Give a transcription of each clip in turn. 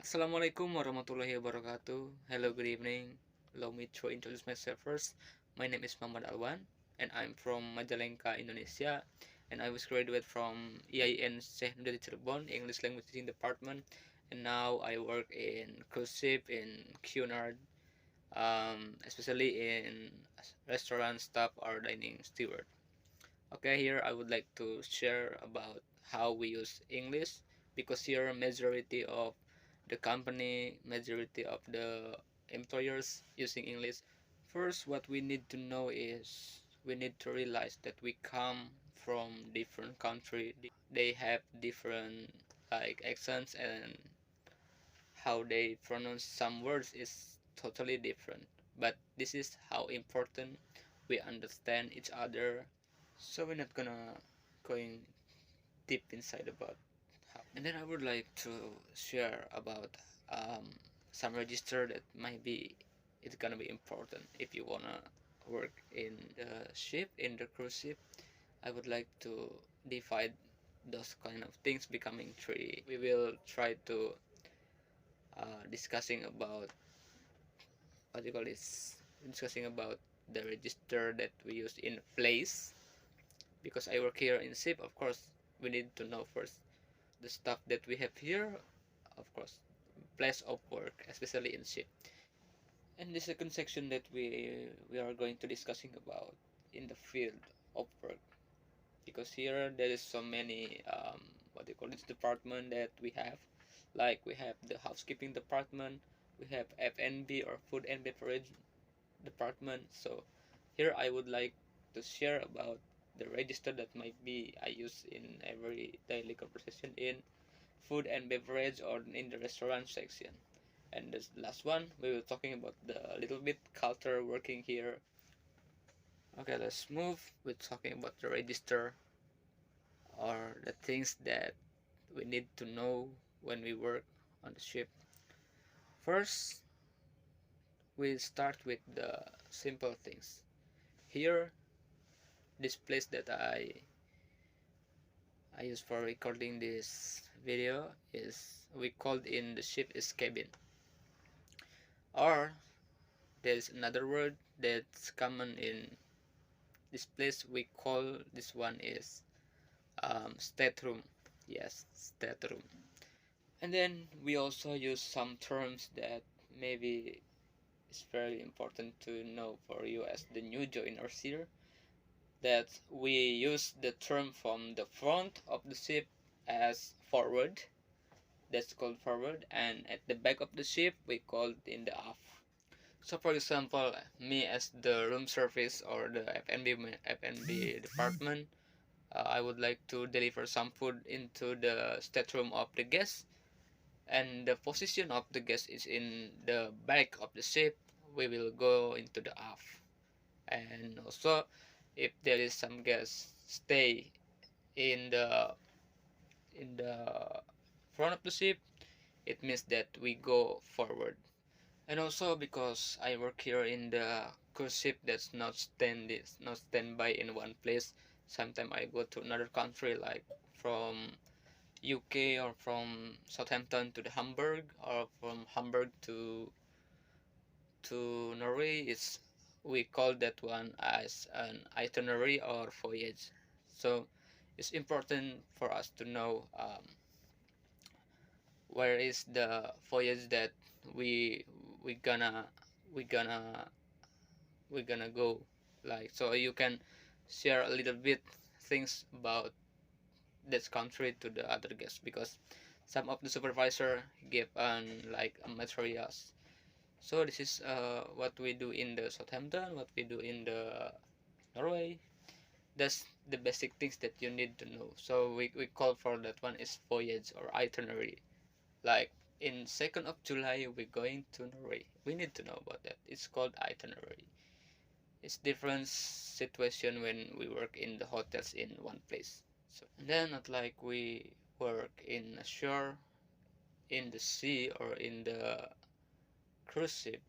Assalamualaikum warahmatullahi wabarakatuh. Hello, good evening. Allow me to introduce myself first. My name is Muhammad Alwan, and I'm from Majalengka, Indonesia. And I was graduated from EIN Syekh Nurjati Cirebon, English Language Teaching Department. And now I work in cruise ship, in Cunard, especially in restaurant staff or dining steward. Okay, here I would like to share about how we use English, because here majority of the company, majority of the employers using English. First, what we need to know is we need to realize that we come from different country. They have different like accents, and how they pronounce some words is totally different. But this is how important we understand each other. So we're not gonna going deep inside about how. And then I would like to share about um, some register that might be it's gonna be important if you wanna work in the ship, in the cruise ship. I would like to divide those kind of things becoming three. We will try to discussing about what you call this, discussing about the register that we use in place. Because I work here in ship, of course we need to know first the stuff that we have here, of course place of work, especially in ship. And the second section that we are going to discussing about in the field of work, because here there is so many what do you call this department that we have. Like we have the housekeeping department, we have F&B or food and beverage department. So here I would like to share about the register that might be I use in every daily conversation in food and beverage or in the restaurant section. And this last one we were talking about the little bit culture working here. Okay, let's move with talking about the register or the things that we need to know when we work on the ship. First, we start with the simple things. Here, this place that I use for recording this video is we called in the ship is cabin. Or there's another word that's common in this place. We call this one is stateroom. Yes, stateroom. And then we also use some terms that maybe is very important to know for you as the new joiners here. That we use the term from the front of the ship as forward, that's called forward, and at the back of the ship we call it in the aft. So for example, me as the room service or the F&B department, I would like to deliver some food into the stateroom of the guest, and the position of the guest is in the back of the ship. We will go into the aft. And also, if there is some guests stay in the front of the ship, it means that we go forward. And also because I work here in the cruise ship that's not standby in one place. Sometimes I go to another country like from UK or from Southampton to the Hamburg, or from Hamburg to Norway. It's we call that one as an itinerary or voyage. So it's important for us to know where is the voyage that we we gonna we gonna we gonna go, like, so you can share a little bit things about this country to the other guests, because some of the supervisor give like materials. So this is what we do in the Southampton, what we do in the Norway. That's the basic things that you need to know. So we call for that one is voyage or itinerary. Like in 2nd of July we're going to Norway. We need to know about that. It's called itinerary. It's different situation when we work in the hotels in one place. So and then not like we work in a shore, in the sea, or in the cruise ship.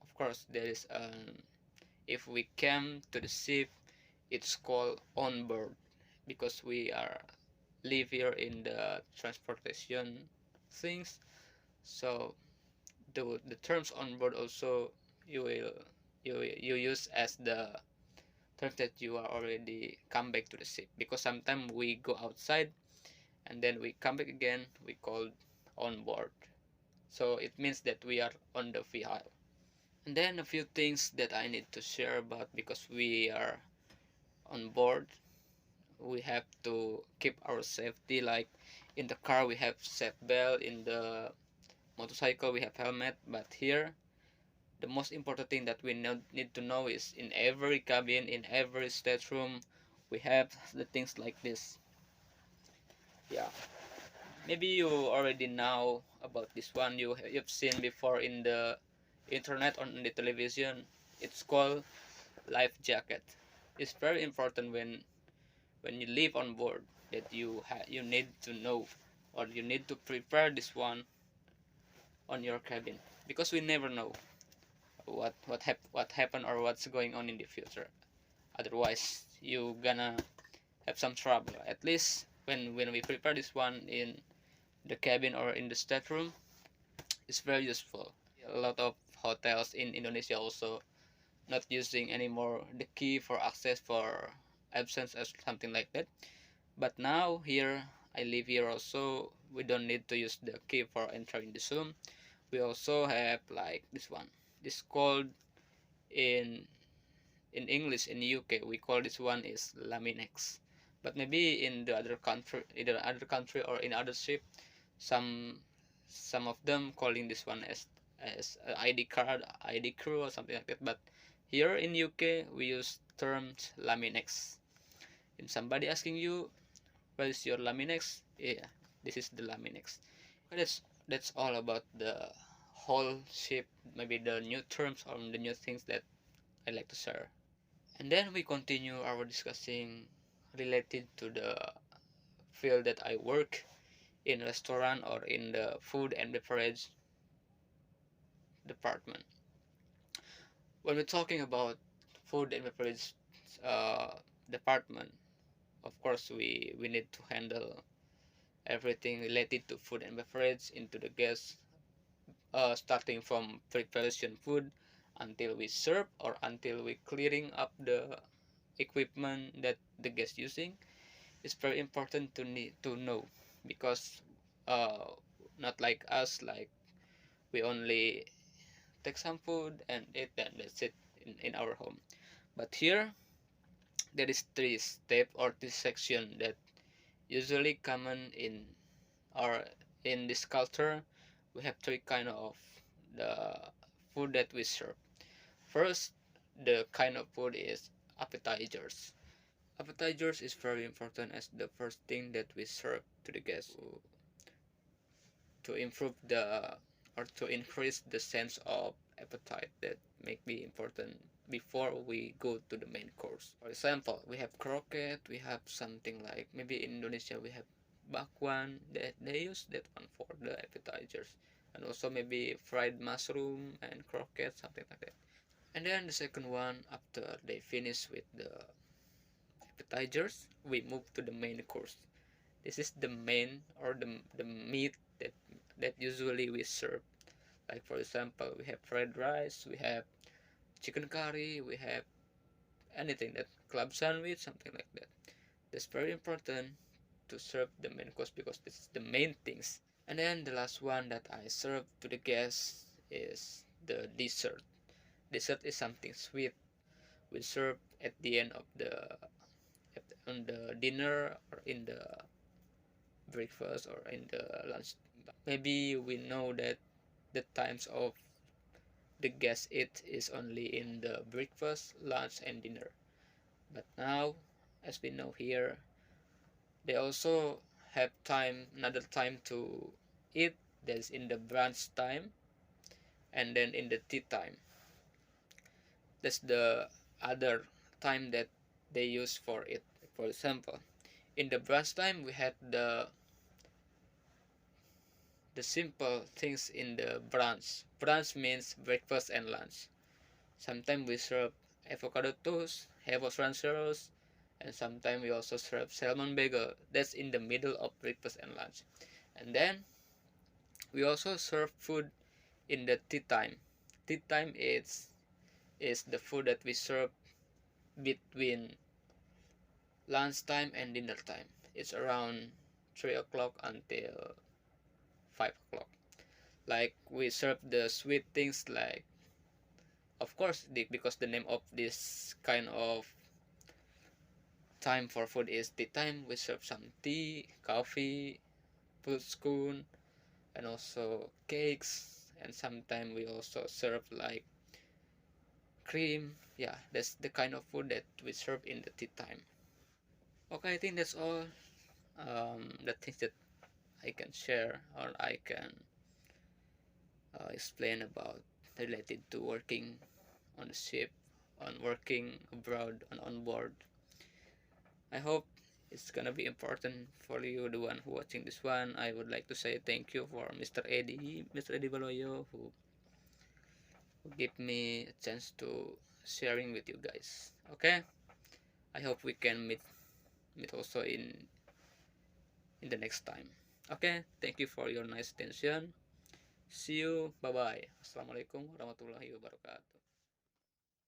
Of course there is if we came to the ship, it's called on board, because we are live here in the transportation things. So the terms on board also you will you use as the terms that you are already come back to the ship, because sometimes we go outside and then we come back again, we call on board. So it means that we are on the vehicle. And then a few things that I need to share about, because we are on board, we have to keep our safety. Like in the car we have seat belt, in the motorcycle we have helmet, but here the most important thing that we need to know is in every cabin, in every stateroom, we have the things like this. Yeah, maybe you already know about this one. You've seen before in the internet, on the television. It's called life jacket. It's very important when you live on board, that you need to know, or you need to prepare this one on your cabin, because we never know what happened or what's going on in the future. Otherwise you gonna have some trouble. At least when we prepare this one in the cabin or in the stateroom, it's very useful. A lot of hotels in Indonesia also not using anymore the key for access for absence or something like that. But now here I live here also, we don't need to use the key for entering the room. We also have like this one. This called in English, in UK we call this one is Laminex. But maybe in the other country, or in other ship, some some of them calling this one as a ID card, ID crew or something like that. But here in UK we use terms Laminex. If somebody asking you what is your Laminex, yeah, this is the Laminex. But that's all about the whole ship. Maybe the new terms or the new things that I like to share. And then we continue our discussing related to the field that I work in, restaurant or in the food and beverage department. When we're talking about food and beverage department, of course we need to handle everything related to food and beverage into the guests, starting from preparation food until we serve, or until we clearing up the equipment that the guest using. It's very important to need to know, because uh, not like us, like we only take some food and eat, and that's it in our home. But here there is three step or three section that usually common in our in this culture. We have three kind of the food that we serve. First, the kind of food is appetizers. Appetizers is very important as the first thing that we serve to the guests, to improve the or to increase the sense of appetite that may be important before we go to the main course. For example, we have croquette, we have something like, maybe in Indonesia we have bakwan, that they use that one for the appetizers, and also maybe fried mushroom and croquette, something like that. And then the second one, after they finish with the appetizers, we move to the main course. This is the main, or the meat that usually we serve. Like for example, we have fried rice, we have chicken curry, we have anything, that club sandwich, something like that. That's very important to serve the main course, because this is the main things. And then the last one that I serve to the guests is the dessert. Dessert is something sweet we serve at the end of on the dinner, or in the breakfast, or in the lunch. Maybe we know that the times of the guest eat is only in the breakfast, lunch, and dinner. But now, as we know here, they also have another time to eat. That's in the brunch time, and then in the tea time. That's the other time that they use for it. For example, in the brunch time, we had the simple things in the brunch. Brunch means breakfast and lunch. Sometimes we serve avocado toast, huevos rancheros, and sometimes we also serve salmon bagel. That's in the middle of breakfast and lunch. And then We also serve food in the tea time. Tea time is the food that we serve between lunchtime and dinner time. It's around 3 o'clock until 5 o'clock. Like we serve the sweet things, like, of course, because the name of this kind of time for food is tea time. We serve some tea, coffee, fruit scone, and also cakes. And sometimes we also serve like cream. Yeah, that's the kind of food that we serve in the tea time. Okay, I think that's all. The things that I can share or I can explain about related to working on the ship, on working abroad, on board. I hope it's gonna be important for you, the one who watching this one. I would like to say thank you for Mr. Eddie Baloyo, who gave me a chance to sharing with you guys. Okay, I hope we can meet also in the next time. Okay, thank you for your nice attention. See you. Bye bye. Assalamualaikum warahmatullahi wabarakatuh.